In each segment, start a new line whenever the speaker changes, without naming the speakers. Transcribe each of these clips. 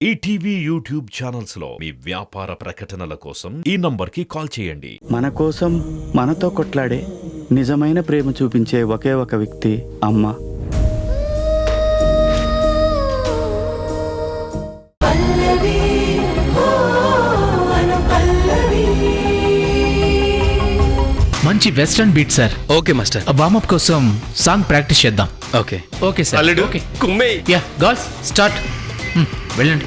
ETV YouTube channels లో మీ వ్యాపార ప్రకటనల కోసం ఈ నంబర్కి కాల్ చేయండి.
మన కోసం మనతో కొట్లాడే నిజమైన ప్రేమ చూపించే ఒకే ఒక వ్యక్తి అమ్మ.
మంచి western beat sir.
Okay master.
Warm up కోసం సాంగ్ ప్రాక్టీస్ చేద్దాం.
Okay
okay sir.
అల్లుడు
ఓకే
కుమ్మే.
Yeah girls start. వెళ్ళండి.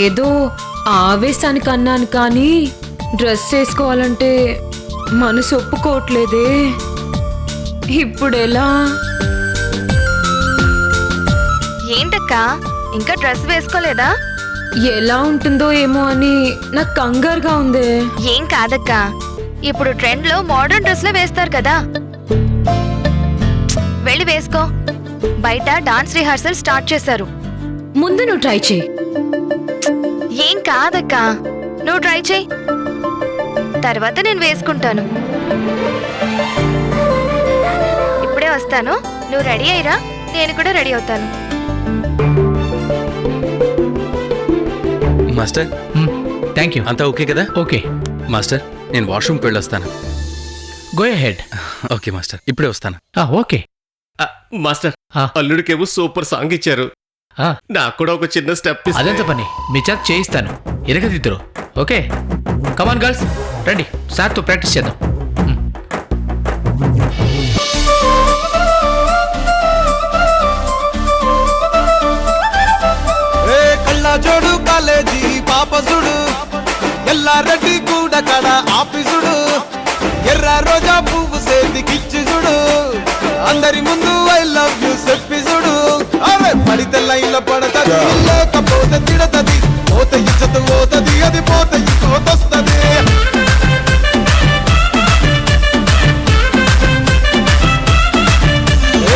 ఏదో ఆవేశానికి అన్నాను కానీ డ్రెస్ వేసుకోవాలంటే మనసు ఒప్పుకోవట్లేదే. ఇప్పుడెలా?
ఏంటక్కా ఇంకా డ్రెస్ వేసుకోలేదా?
ఎలా ఉంటుందో ఏమో అని నాకు కంగారుగా ఉందే.
ఏం కాదక్కా, ఇప్పుడు ట్రెండ్ లో మోడర్న్ డ్రెస్ లో వేస్తారు కదా, వెళ్ళి వేసుకో. బయట డాన్స్ రిహార్సల్ స్టార్ట్ చేశారు.
ముందు నువ్వు ట్రై చేయి.
ఏం కాదక్కా, నువ్వు ట్రై చేయి, తర్వాత నేను వేసుకుంటాను. ఇప్పుడే వస్తాను, నువ్వు రెడీ అయ్యిరా, నేను కూడా రెడీ అవుతాను.
Master
thank you.
అంతా ఓకే కదా?
ఓకే
మాస్టర్ నేను వాష్రూమ్కి వెళ్ళొస్తాను.
Go ahead.
ఓకే మాస్టర్, ఇప్పుడే వస్తాను.
ఓకే
మాస్టర్, అల్లుడికేమో సూపర్ సాంగ్ ఇచ్చారు, నాకు కూడా ఒక చిన్న స్టెప్.
అదంత పని మీ చేత చేయిస్తాను, ఇరగదిద్దరు. ఓకే కమాన్ గర్ల్స్ రండి, సార్తో ప్రాక్టీస్ చేద్దాం.
కళ్ళజోడు కాలేజీ పాపసుడు ఎల్లారెడ్డి కూడా కడ ఆఫీసుడు ఎర్ర రోజా పువ్వు సేతికిచ్చి చూడు, అందరి ముందు ఐ లవ్ యూ చెప్పి చూడు. అవే పడితే లైన్లో పడతది, లేకపోతే తిడతది, పోత ఇచ్చత పోతది, అది పోత ఇంకోతొస్తది.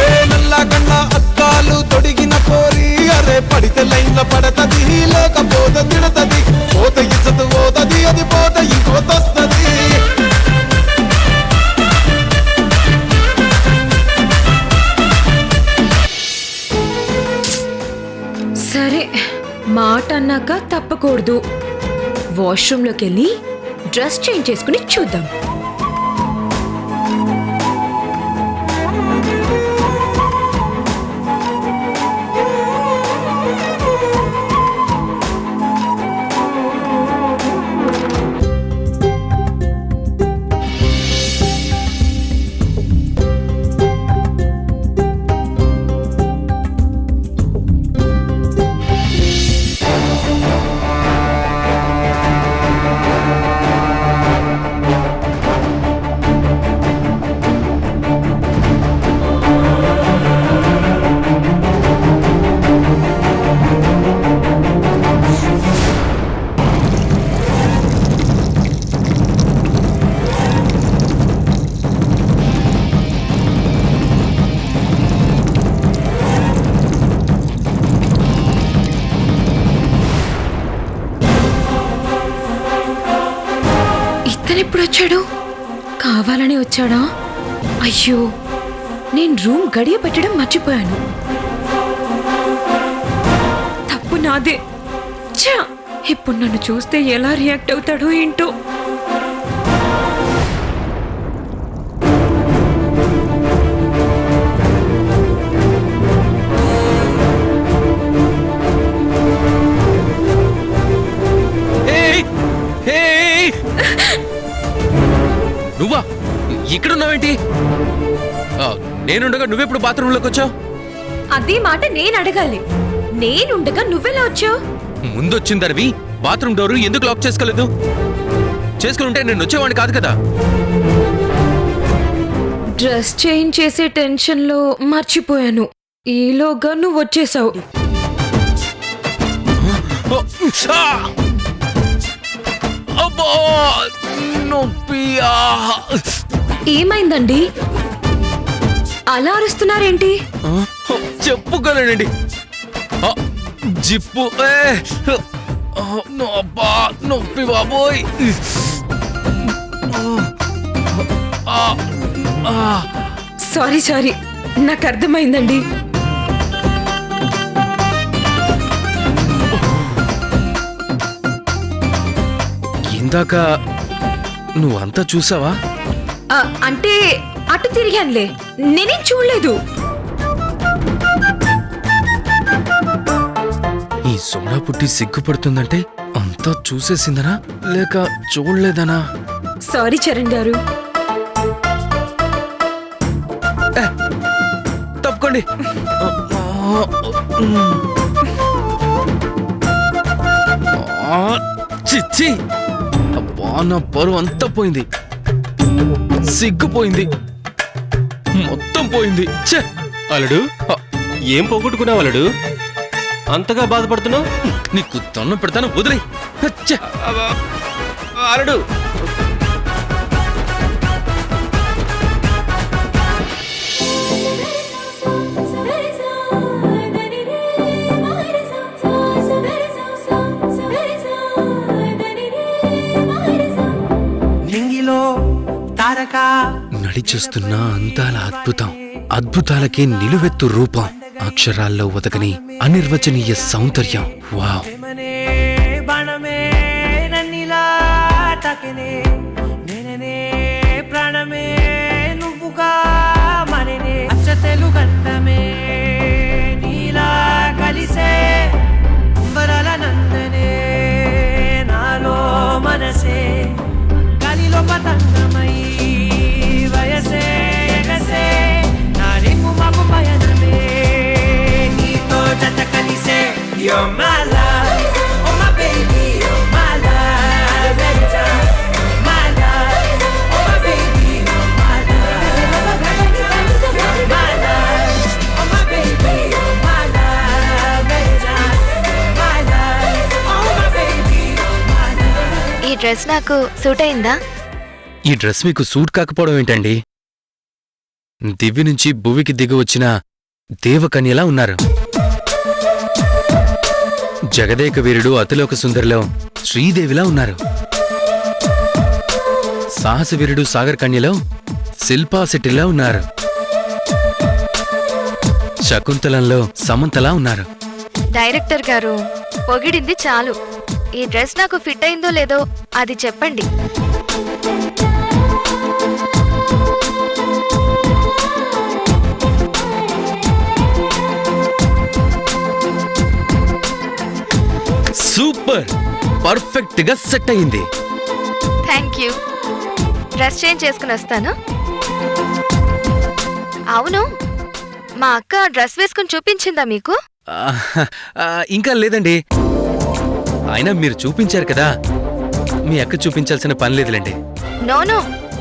ఏ నల్ల కన్న అద్దాలు తొడిగిన పోరి, అరే పడితే లైన్లో పడతది, లేకపోతే తిడతది, పోత ఇచ్చత పోతది, అది పోత ఇంకోతొస్తది.
సరే, మాట అన్నాక తప్పకూడదు. వాష్రూమ్లోకి వెళ్ళి డ్రెస్ చేంజ్ చేసుకుని చూద్దాం. ఎప్పుడు వచ్చాడు? కావాలని వచ్చాడా? అయ్యో, నేను రూమ్ గడియ పెట్టడం మర్చిపోయాను. తప్పు నాదే. ఛా, ఇప్పుడు నన్ను చూస్తే ఎలా రియాక్ట్ అవుతాడో ఏంటో.
ఇక్కడున్నావేంటి? నేనుండగా నువ్వెప్పుడు బాత్రూంలోకి వచ్చావు?
అదే మాట నేను అడగాలి. నేనుండగా నువ్వెలా వచ్చావు?
ముందొచ్చిందరవి బాత్రూమ్ డోరు ఎందుకు లాక్ చేసుకోలేదు? చేసుకుని ఉంటే నేను వచ్చేవాడిని కాదు కదా.
డ్రెస్ చేంజ్ చేసే టెన్షన్లో మర్చిపోయాను. ఈలోగా నువ్వు వచ్చేసావు.
అబ్బా నొప్పి.
ఏమైందండి? అలా అరుస్తున్నారేంటి?
చెప్పుకోలేనండి. జిప్పు అబ్బా నొప్పి బాబోయ్.
సారీ నాకు అర్థమైందండి.
ఇందాక నువ్వంతా చూసావా?
అంటే అటు తిరిగానులే, నేనేం చూడలేదు.
ఈ సోనా పుట్టి సిగ్గుపడుతుందంటే అంతా చూసేసిందనా లేక చూడలేదనా?
సారీ చరణ్ గారు.
తప్పుకోండి. చిచ్చి అబ్బా నా పరువు అంతా పోయింది. సిగ్గుపోయింది, మొత్తం పోయింది. ఛే!
అల్లుడు ఏం పోగొట్టుకున్నావు అల్లుడు? అంతగా బాధపడుతున్నావు?
నీకు తన్ను పెడతాను, వదిలే.
అల్లుడు
నడిచేస్తున్న అందాల అద్భుతం, అద్భుతాలకే నిలువెత్తు రూపం, అక్షరాల్లో ఒదగని అనిర్వచనీయ సౌందర్యం. వావ్!
ప్రాణమే నువ్వుగా మరినే అచ్చ తెలుగంటమే నీలా కలిసే అంబరాల నందనే నాలో మనసే గాలిలో పతంగమై వయసే ఎగసే నా రేపు మాకు పయనమే నీతో జత కలిసే. You're my love, oh my baby, you're my love, every time. My love, oh my baby, you're my love, my love, oh my baby, you're my love, every time. My love, oh my baby, you're my love.
ఈ dress నాకు suit అయిందా?
ఈ dress మీకు suit కాకపోవడం ఏంటండి? దివ్య నుంచి భువికి దిగి వచ్చిన దేవకన్యలా ఉన్నారు. జగదేక వీరుడు అతిలోక సుందరిలో శ్రీదేవిలా ఉన్నారు. సాహస వీరుడు సాగర్ కన్యలో శిల్పా శెట్టిలా ఉన్నారు. శకుంతలంలో సమంతలా ఉన్నారు.
డైరెక్టర్ గారు పొగిడింది చాలు. ఈ డ్రెస్ నాకు ఫిట్ అయిందో లేదో అది చెప్పండి.
సూపర్! పర్ఫెక్ట్ గా సెట్ అయింది.
Thank you. డ్రెస్ చేంజ్ చేసుకుని వస్తాను. అవును, మా అక్క డ్రెస్ వేసుకుని చూపించిందా మీకు?
ఇంకా లేదండి. అయినా మీరు చూపించారు కదా, మీ అక్క చూపించాల్సిన పని లేదులేండి.
నోను,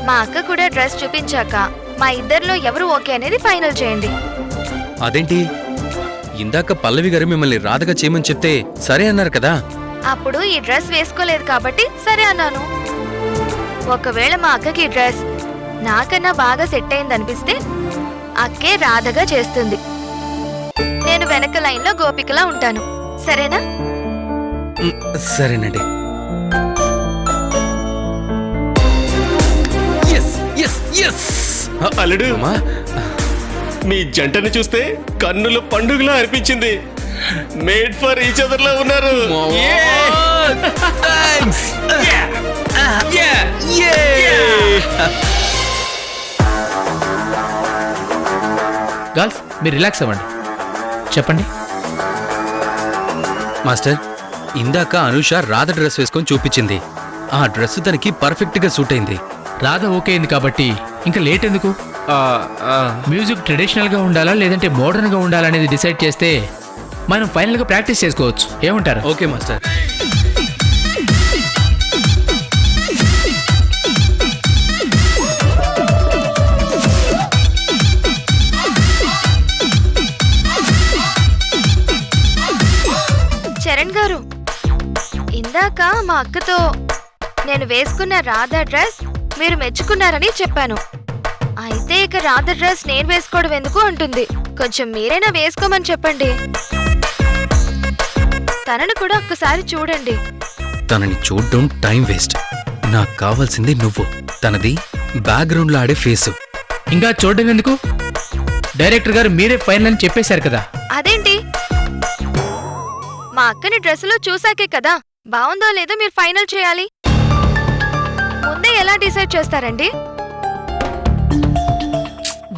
మా అక్క కూడా డ్రెస్ చూపించాక మా ఇద్దరిలో ఎవరు ఓకే అనేది ఫైనల్ చేయండి.
అదేంటి, ఇందాక పల్లవి గారు మిమ్మల్ని రాధగా చేయమని చెప్తే సరే అన్నారు కదా.
అప్పుడు ఈ డ్రెస్ వేసుకోలేదు కాబట్టి సరే అన్నాను. ఒకవేళ మా అక్కకి ఈ డ్రెస్ నాకన్నా బాగా సెట్ అయింది అనిపిస్తే అక్కే రాధగా చేస్తుంది. నేను వెనక లైన్లో గోపికలా ఉంటాను. సరేనా?
సరేనండి.
అల్లుడు మీ జంటను చూస్తే కన్నుల పండుగలా అనిపించింది. మేడ్ ఫర్ ఈచ్ అదర్ లా ఉన్నారు.
గర్ల్స్ మీరు రిలాక్స్ అవ్వండి. చెప్పండి.
మాస్టర్, ఇందాక అనూష రాధ డ్రెస్ వేసుకొని చూపించింది. ఆ డ్రెస్ తనకి పర్ఫెక్ట్ గా సూట్ అయింది.
రాధ ఓకే అయింది కాబట్టి ఇంకా లేట్ ఎందుకు? మ్యూజిక్ ట్రెడిషనల్గా ఉండాలా లేదంటే మోడర్న్గా ఉండాలా అనేది డిసైడ్ చేస్తే మనం ఫైనల్గా ప్రాక్టీస్ చేసుకోవచ్చు. ఏమంటారు?
Okay master.
చరణ్ గారు, ఇందాక మా అక్కతో నేను వేసుకున్న రాధా డ్రెస్ మీరు మెచ్చుకున్నారని చెప్పాను. అయితే ఇక రాధా డ్రెస్ నేను వేసుకోవడం ఎందుకు అంటుంది. కొంచెం మీరైనా వేసుకోమని చెప్పండి. తనను కూడా ఒక్కసారి చూడండి.
తనని చూడ్డం టైం వేస్ట్. నాకు కావాల్సింది నువ్వు. తనది బ్యాక్గ్రౌండ్లో ఆడే ఫేసు.
ఇంకా చూడడం ఎందుకు? డైరెక్టర్ గారు మీరే ఫైనల్ అని చెప్పేశారు కదా.
అదేంటి, మా అక్కని డ్రెస్సులో చూసాకే కదా బాగుందో లేదో మీరు ఫైనల్ చేయాలి. ముందే ఎలా డిసైడ్ చేస్తారండి?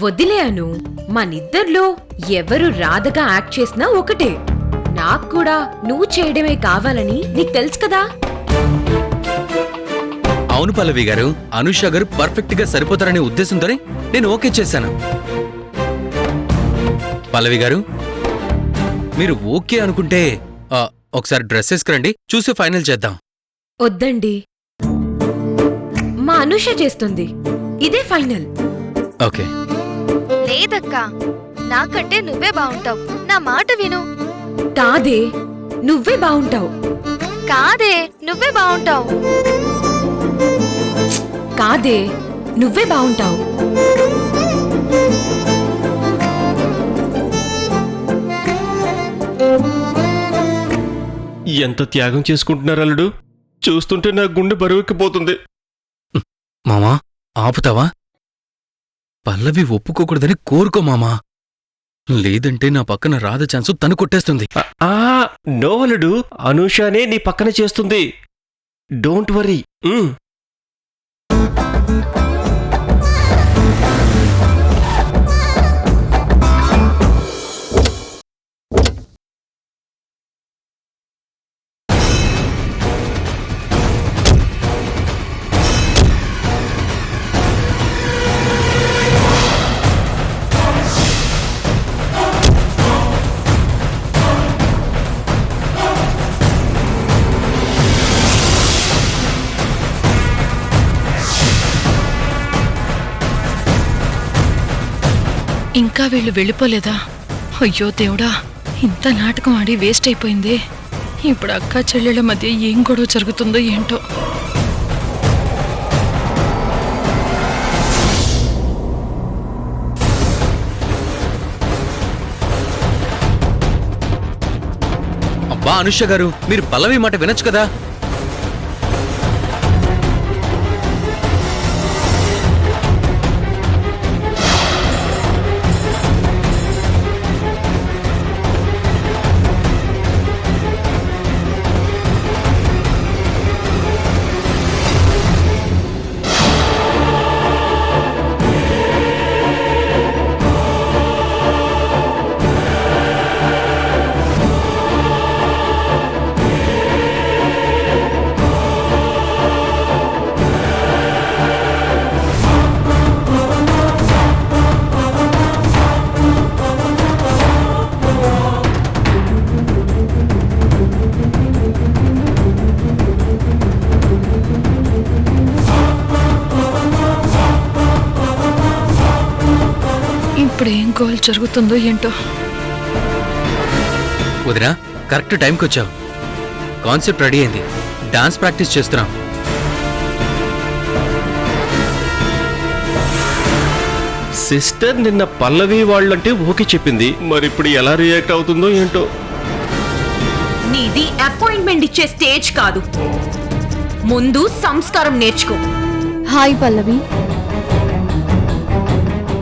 వదిలే అను, మనిద్దర్లో ఎవరు రాధగా యాక్ట్ చేసినా ఒకటే. నాకు కూడా నువ్వు చేయడమే కావాలని నీకు తెలుసు కదా.
అవును పల్లవి గారు, అనుష గారు పర్ఫెక్ట్ గా సరిపోతారనే ఉద్దేశంతోనే నేను ఓకే చేశాను. పల్లవి గారు, మీరు ఓకే అనుకుంటే ఒకసారి డ్రెస్ వేసుకురండి, చూసి ఫైనల్ చేద్దాం.
వద్దండి, మా అనుష చేస్తుంది. ఇదే ఫైనల్.
ఓకే.
లేదక్కా, నాకంటే నువ్వే బాగుంటావు. నా మాట విను.
కాదే, నువ్వే బాగుంటావు.
కాదే, నువ్వే బాగుంటావు.
కాదే, నువ్వే బాగుంటావు.
ఎంత త్యాగం చేసుకుంటున్నారు అల్లుడు. చూస్తుంటే నా గుండె బరువెక్కిపోతుంది.
మామా ఆపుతావా? పల్లవి ఒప్పుకోకూడదని కోరుకో మామా. లేదంటే నా పక్కన రాధ ఛాన్సు తను కొట్టేస్తుంది.
నో అల్లుడు, అనూషానే నీ పక్కన చేస్తుంది. Don't worry.
ఇంకా వీళ్ళు వెళ్ళిపోలేదా? అయ్యో దేవుడా, ఇంత నాటకం ఆడి వేస్ట్ అయిపోయింది. ఇప్పుడు అక్క చెల్లెళ్ళ మధ్య ఏం గొడవ జరుగుతుందో ఏంటో.
అబ్బా అనుష గారు, మీరు పల్లవి మాట వినొచ్చు కదా.
ఇప్పుడు ఏం గోల్ జరుగుతుందో ఏంటో.
వదినా, కరెక్ట్ టైంకి వచ్చావు. కాన్సెప్ట్ రెడీ అయింది, డాన్స్ ప్రాక్టీస్ చేస్తున్నాం.
సిస్టర్ నిన్న పల్లవి వాళ్ళంటే ఓకే చెప్పింది. మరి ఇప్పుడు ఎలా రియాక్ట్ అవుతుందో ఏంటో.
నీది అపాయింట్మెంట్ ఇచ్చే స్టేజ్ కాదు, ముందు సంస్కారం నేర్చుకో.
హాయ్ పల్లవి,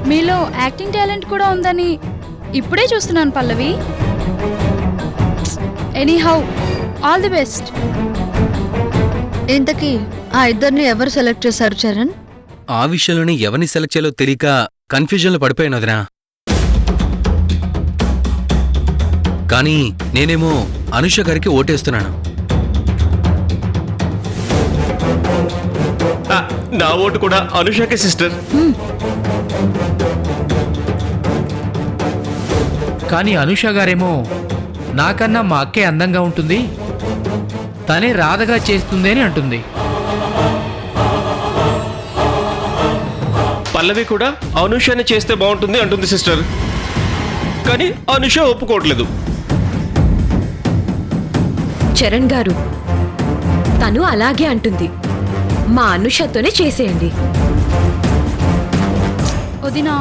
మీలో యాక్టింగ్ టాలెంట్ కూడా ఉందని ఇప్పుడే చూస్తున్నాను Pallavi. Anyhow, all the best.
ఇంతకీ ఆ ఇద్దరిని ఎవరు సెలెక్ట్ చేశారు చరణ్?
ఆ విషయంలోనే ఎవరిని సెలెక్ట్ చేయాలో తెలియక కన్ఫ్యూజన్లో పడిపోయాను వదినా. కానీ నేనేమో అనుష గారికి ఓటేస్తున్నాను.
నా ఓటు కూడా అనుషాకే సిస్టర్.
కానీ అనుష గారేమో నాకన్నా మా అక్కే అందంగా ఉంటుంది, తనే రాధగా చేస్తుంది అని అంటుంది.
పల్లవి కూడా అనుషాని చేస్తే బాగుంటుంది అంటుంది సిస్టర్. కానీ అనుష ఒప్పుకోవట్లేదు.
చరణ్ గారు, తను అలాగే అంటుంది. మా అనుషతోనే చేసేయండి.
వదినా,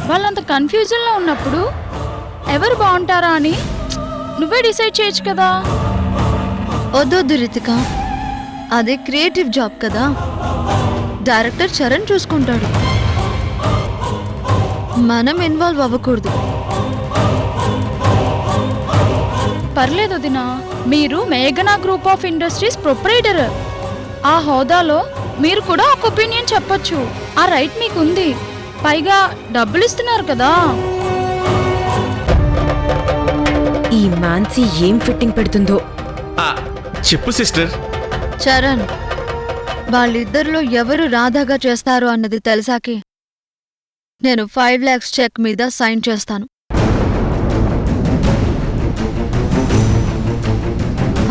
వాళ్ళంత కన్ఫ్యూజన్లో ఉన్నప్పుడు ఎవరు బాగుంటారా అని నువ్వే డిసైడ్ చేయొచ్చు కదా.
వద్దొద్దు రితిక, అదే క్రియేటివ్ జాబ్ కదా, డైరెక్టర్ చరణ్ చూసుకుంటాడు, మనం ఇన్వాల్వ్ అవ్వకూడదు.
పర్లేదు వదినా, మీరు మేఘనా గ్రూప్ ఆఫ్ ఇండస్ట్రీస్ ప్రొప్రైటర్. ఆ హోదాలో మీరు కూడా ఒక ఒపీనియన్ చెప్పొచ్చు. ఆ రైట్ మీకుంది. పైగా డబ్బులు ఇస్తున్నారు కదా.
ఈ మాన్సీ ఏం ఫిట్టింగ్ పెడుతుందో.
చెప్పు సిస్టర్.
చరణ్, వాళ్ళిద్దరిలో ఎవరు రాధాగా చేస్తారు అన్నది తెలిసాకే నేను 5 lakhs చెక్ మీద సైన్ చేస్తాను.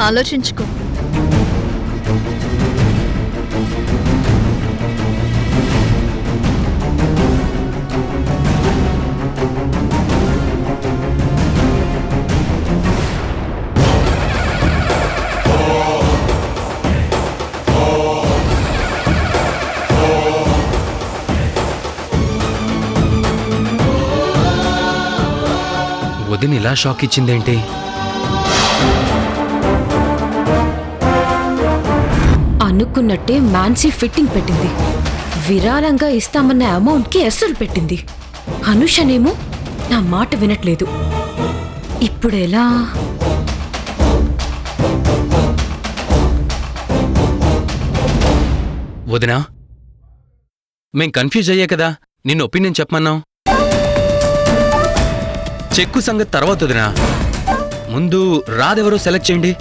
ఆలోచించుకో.
వదిన ఇలా షాక్ ఇచ్చిందేంటి?
అనుకున్నట్టే మాన్సీ ఫిట్టింగ్ పెట్టింది. విరాళంగా ఇస్తామన్న అమౌంట్కి ఎస్సులు పెట్టింది. అనుషనేమో నా మాట వినట్లేదు. ఇప్పుడెలా?
వదినా, మేం కన్ఫ్యూజ్ అయ్యే కదా నిన్ను ఒపీనియన్ చెప్పమన్నాం. చెక్కు సంగతి తర్వాత వదినా, ముందు రాదెవరో సెలెక్ట్ చేయండి.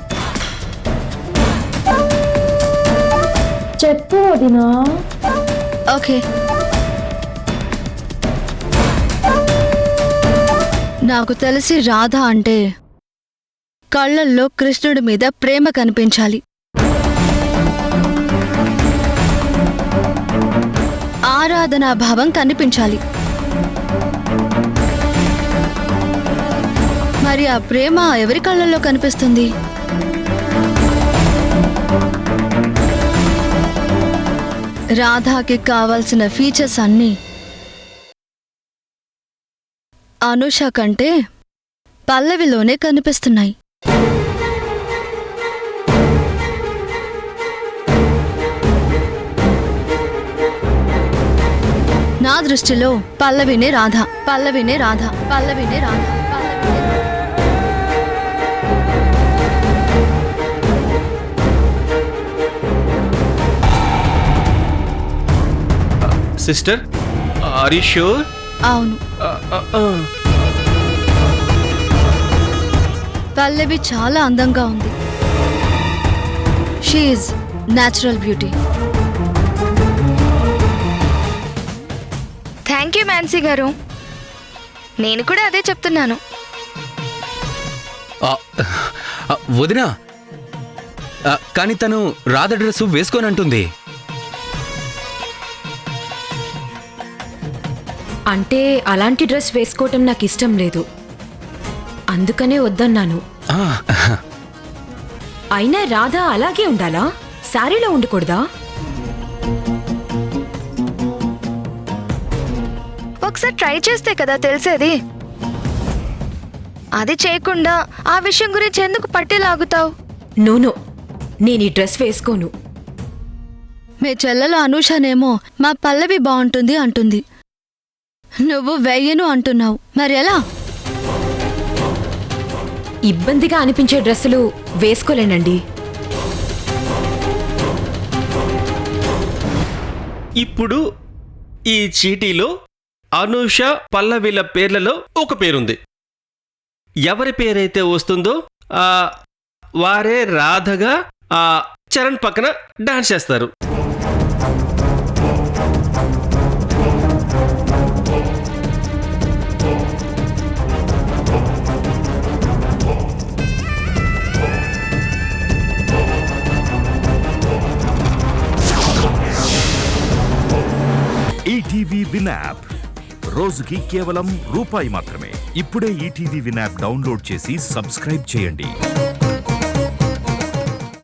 చెప్పు వదినా.
ఓకే, నాకు తెలిసి రాధ అంటే కళ్ళల్లో కృష్ణుడి మీద ప్రేమ కనిపించాలి, ఆరాధనా భావం కనిపించాలి. మరి ఆ ప్రేమ ఎవరి కళ్ళల్లో కనిపిస్తుంది? రాధాకి కావాల్సిన ఫీచర్స్ అన్నీ అనుష కంటే పల్లవిలోనే కనిపిస్తున్నాయి. నా దృష్టిలో పల్లవినే రాధ, పల్లవినే రాధ, పల్లవినే రాధ.
Sister, are you sure?
అవును, పల్లవి చాలా అందంగా ఉంది. She is natural beauty.
Thank you Mansi గారు. నేను కూడా అదే చెప్తున్నాను.
వదినా, కానీ తను రాధ డ్రెస్ వేసుకోనంటుంది.
అంటే అలాంటి డ్రెస్ వేసుకోవటం నాకు ఇష్టం లేదు, అందుకనే వద్దన్నాను. అయినా రాధ అలాగే ఉండాలా? శారీలో ఉండకూడదా?
ఒకసారి ట్రై చేస్తే కదా తెలిసేది. అది చేయకుండా ఆ విషయం గురించి ఎందుకు పట్టేలాగుతావు?
నోనో, నేను ఈ డ్రెస్ వేసుకోను.
మీ చెల్లెలు అనూషనేమో మా పల్లవి బాగుంటుంది అంటుంది, నువ్వు వెయ్యను అంటున్నావు. మరి ఎలా?
ఇబ్బందిగా అనిపించే డ్రెస్సులు వేసుకోలేనండి.
ఇప్పుడు ఈ చీటీలో అనూష, పల్లవిల పేర్లలో ఒక పేరుంది. ఎవరి పేరైతే వస్తుందో వారే రాధగా చరణ్ పక్కన డాన్స్ చేస్తారు.
Win app. రోజుకి కేవలం రూపాయి మాత్రమే. ఇప్పుడే ఈటీవీ విన్ యాప్ డౌన్లోడ్ చేసి సబ్స్క్రైబ్ చేయండి.